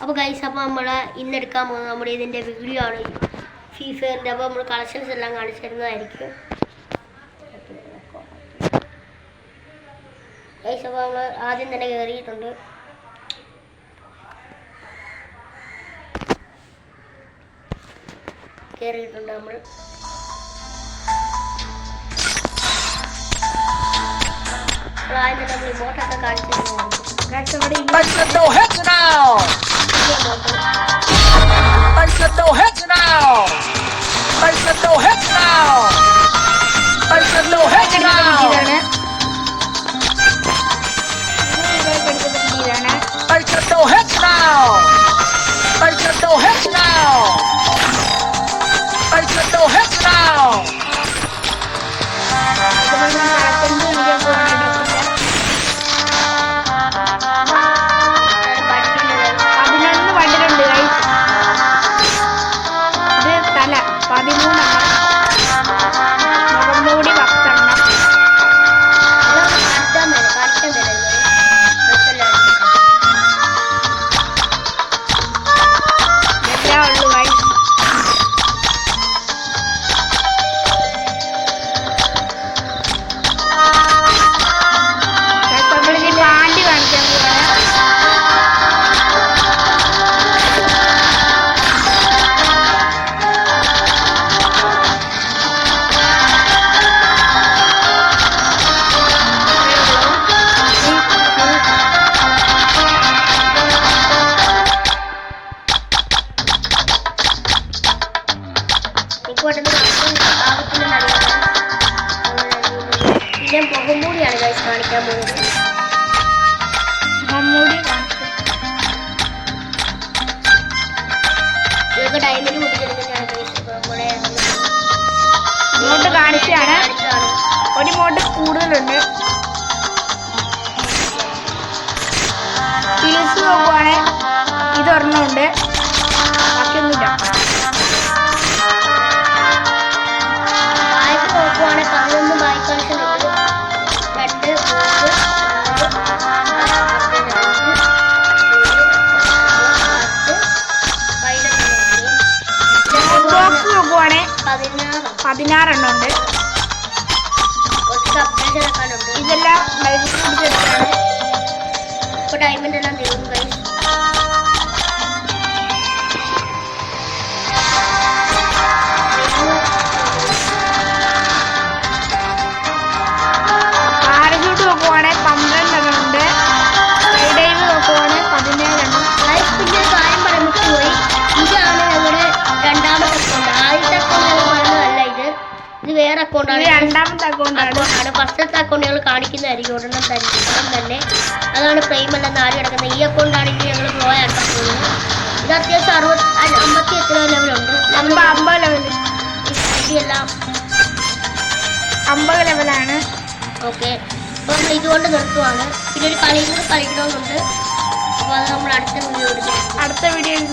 അപ്പോൾ ഗൈസ്, അപ്പോൾ നമ്മൾ ഇന്നെടുക്കാൻ പോകുന്നത് നമ്മുടെ ഇതിൻ്റെ വീഡിയോ ആണ്, ഫ്രീ ഫയറിൻ്റെ. അപ്പോൾ നമ്മൾ കളക്ഷൻസ് എല്ലാം കാണിച്ചു തരുന്നതായിരിക്കും ഗൈസ്. അപ്പോൾ നമ്മൾ ആദ്യം തന്നെ കയറിയിട്ടുണ്ട്. നമ്മൾ ആദ്യം തന്നെ നമ്മൾ ഇമോട്ടൊക്കെ കാണിച്ചു തരുന്നതായിരിക്കും. No heads now! I said no heads now! I said no heads now! I said no heads now! I said no heads now! I said no heads now! I said no heads now! മുഖംമൂടിയാണ് guys കാണിക്കാൻ പോകുന്നത്. ഇതൊക്കെ diamond മുടിച്ചെടുക്കുന്നതാണ് guys. നമ്മുടെ ഇങ്ങോട്ട് കാണിച്ചാണ്. ഒരു emote കൂടുതലുണ്ട്. Feels നോക്കുവാണെങ്കിൽ ഇതൊരെണ്ണമുണ്ട്, ബാക്കിയൊന്നുമില്ല. ബായ്ക്ക് നോക്കുവാണെങ്കിൽ 11 ബായ് കളക്ഷൻ ഉണ്ട്. 2 ബോക്സ് നോക്കുവാണെങ്കിൽ 16 എണ്ണം ഉണ്ട്. ഇതെല്ലാം പിടിച്ചെടുത്താണ്. ഇപ്പോൾ ഡയമണ്ട് എല്ലാം തീർന്നു ഗൈസ്. പാരഷൂട്ട് നോക്കുവാണെങ്കിൽ 12 എണ്ണം ഉണ്ട്. സ്കൈ ഡൈവ് നോക്കുവാണെങ്കിൽ 17 എണ്ണം. പിന്നെ കാര്യം പറയുമ്പോൾ പോയി, ഇതാണ് നമ്മുടെ രണ്ടാമത്തെ അക്കൗണ്ട്. ആദ്യത്തെ അക്കൗണ്ട് ഞങ്ങൾ പറഞ്ഞതല്ല, ഇത് വേറെ അക്കൗണ്ടാണ്. രണ്ടാമത്തെ അക്കൗണ്ടാണ്. ഫസ്റ്റത്തെ അക്കൗണ്ട് ഞങ്ങൾ കാണിക്കുന്നതായിരിക്കും ഉടനെ തന്നെ. അതാണ് പ്രൈമല്ലെന്ന് ആരും കിടക്കുന്നത്. ഈ അക്കൗണ്ടാണെങ്കിൽ ഞങ്ങൾ ഫ്ലോ ആക്കാൻ പോകുന്നത്. ഇത് അത്യാവശ്യം 50 എത്ര ലെവലുണ്ട്. 50 ലെവല്. എല്ലാം 50 ലെവലാണ്. ഓക്കെ, അപ്പോൾ നമ്മൾ ഇതുകൊണ്ട് നിർത്തുവാണ്. പിന്നെ ഒരു കളിയും കൂടെ കളിക്കണമെന്നുണ്ട്. അപ്പോൾ അത് നമ്മൾ അടുത്ത വീഡിയോ എടുക്കാം. അടുത്ത വീഡിയോയിൽ